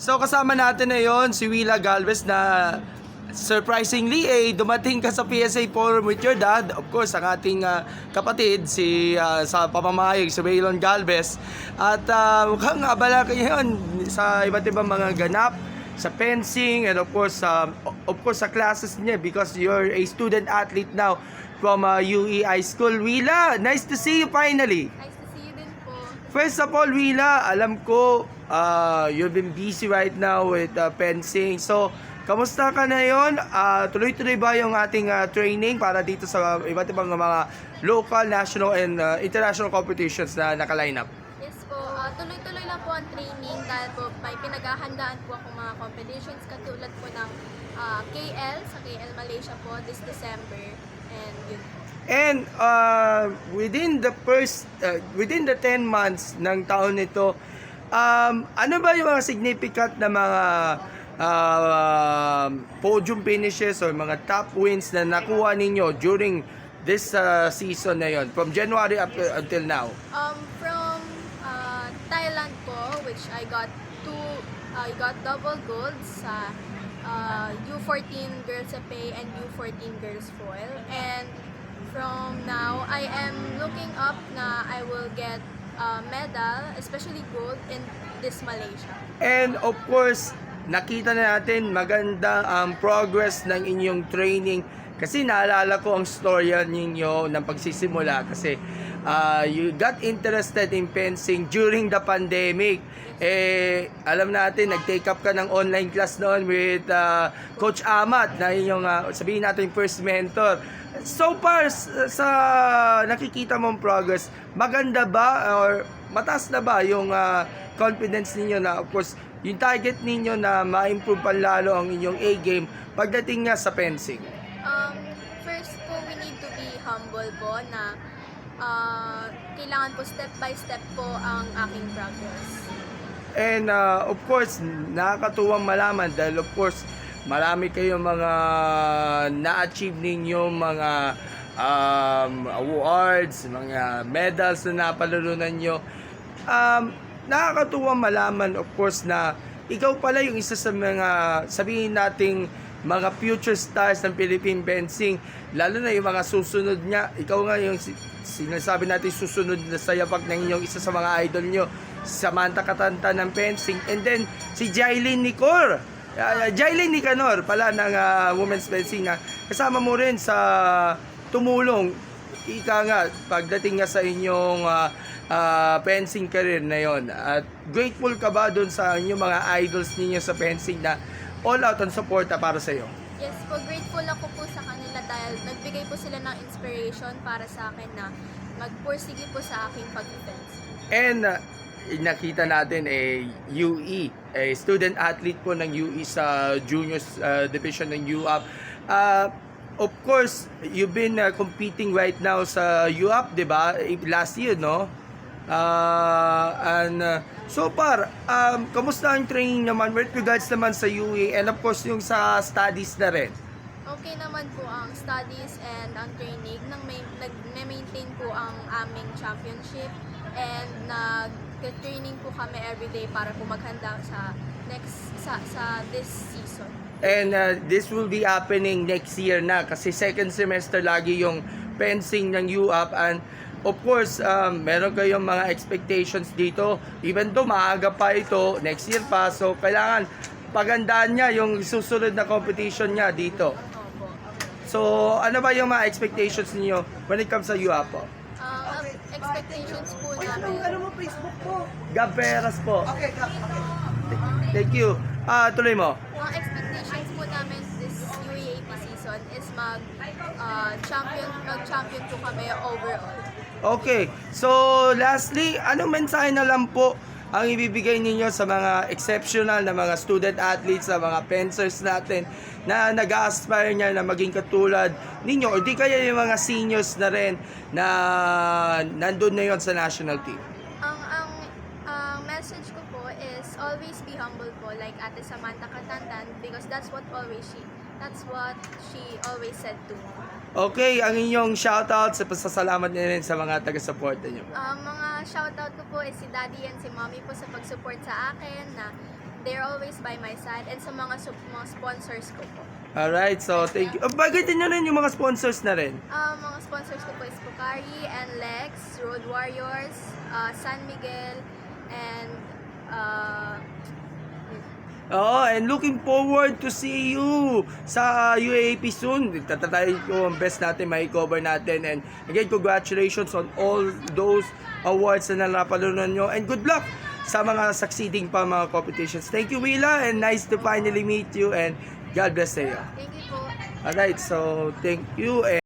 So kasama natin na yon si Willa Galvez na surprisingly dumating ka sa PSA Forum with your dad. Of course, ang ating kapatid sa pamamahay si Waylon Galvez. At mukhang abala kayo yun sa iba't ibang mga ganap sa fencing and of course sa classes niya because you're a student athlete now from UE High School. Willa, nice to see you finally. Nice to see you din po. First of all, Willa, alam ko you've been busy right now with fencing. So, kamusta ka na yon? Tuloy-tuloy ba yung ating training para dito sa iba't ibang mga local, national, and international competitions na naka-line up? Yes po, tuloy-tuloy lang po ang training dahil po may pinaghahandaan po akong mga competitions katulad po ng KL, sa KL Malaysia po this December. And yun. And within the 10 months ng taon nito, ano ba yung mga significant na mga podium finishes or mga top wins na nakuha ninyo during this season na yon from January up until now? From Thailand po, which I got double golds sa U14 Girls FA and U14 Girls Foil. And from now, I am looking up na I will get medal, especially gold in this Malaysia. And of course, nakita na natin maganda ang progress ng inyong training kasi naalala ko ang storya ninyo ng pagsisimula kasi you got interested in fencing during the pandemic. Alam natin, nag-take up ka ng online class noon with Coach Amat na inyong sabihin natin first mentor. So far sa nakikita mong progress, maganda ba or mataas na ba yung confidence ninyo na of course yung target ninyo na ma-improve pa lalo ang inyong A-game pagdating nga sa fencing? First po, we need to be humble po na kailangan po step by step po ang aking progress. And of course, nakakatuwang malaman dahil of course, marami kayong mga na-achieve ninyo, mga awards, mga medals na napalalunan nyo. Nakakatuwang malaman of course na ikaw pala yung isa sa mga sabihin nating mga future stars ng Philippine fencing, lalo na yung mga susunod niya. Ikaw nga yung sinasabi natin susunod na sayapak ng inyong isa sa mga idol nyo, Samantha Katanta ng fencing, and then si Jailin Nicor, Jailin Nicanor pala ng women's fencing na kasama mo rin sa tumulong ika nga pagdating nga sa inyong fencing career na yon. At grateful ka ba doon sa inyong mga idols ninyo sa fencing na all out ang suporta para sa iyo? Yes po, grateful ako po sa kanila dahil nagbigay po sila ng inspiration para sa akin na magpursige po sa aking pag-fence. And nakita natin UE, student athlete po ng UE sa juniors division ng UAP. Of course, you've been competing right now sa UAP, 'di ba? Last year, no? So far, kamusta ang training naman with regards naman sa UE and of course yung sa studies na rin? Okay naman po ang studies and ang training. Nag-maintain po ang aming championship and nag-training po kami everyday para po maghanda sa this season. And this will be happening next year na kasi second semester lagi yung fencing ng UAP and of course, meron kayong mga expectations dito. Even though maaga pa ito, next year pa, so kailangan pagandaan niya yung susunod na competition niya dito. Opo. So, ano ba yung mga expectations niyo when it comes sa UAP po? Ang expectations po namin. Ano mo Facebook po? Gab Peras po. Okay, okay. Thank you. Tuloy mo. Ang expectations po namin this UAAP season is mag-champion po kami overall. Okay. So, lastly, anong mensahe na lang po ang ibibigay ninyo sa mga exceptional na mga student athletes, sa mga fencers natin na nag-aspire niya na maging katulad ninyo o di kaya yung mga seniors na rin na nandun na yon sa national team? Ang message ko po is always be humble po like Ate Samantha Katantan because that's what she always said to me. Okay, ang inyong shoutout sa pasasalamat niyo rin sa mga taga-suporta niyo. Mga shoutout ko po is si Daddy and si Mommy po sa pag-support sa akin na they're always by my side. And sa mga sponsors ko po. Alright, so thank you. Bagitin nyo rin yung mga sponsors na rin. Mga sponsors ko po is Pocari and Lex, Road Warriors, San Miguel, and Oo, and looking forward to see you sa UAAP soon. Tatatay ko ang best natin, may cover natin. And again, congratulations on all those awards na napalunan nyo. And good luck sa mga succeeding pa mga competitions. Thank you, Willa, and nice to finally meet you. And God bless you. thank you po. Alright, so thank you. And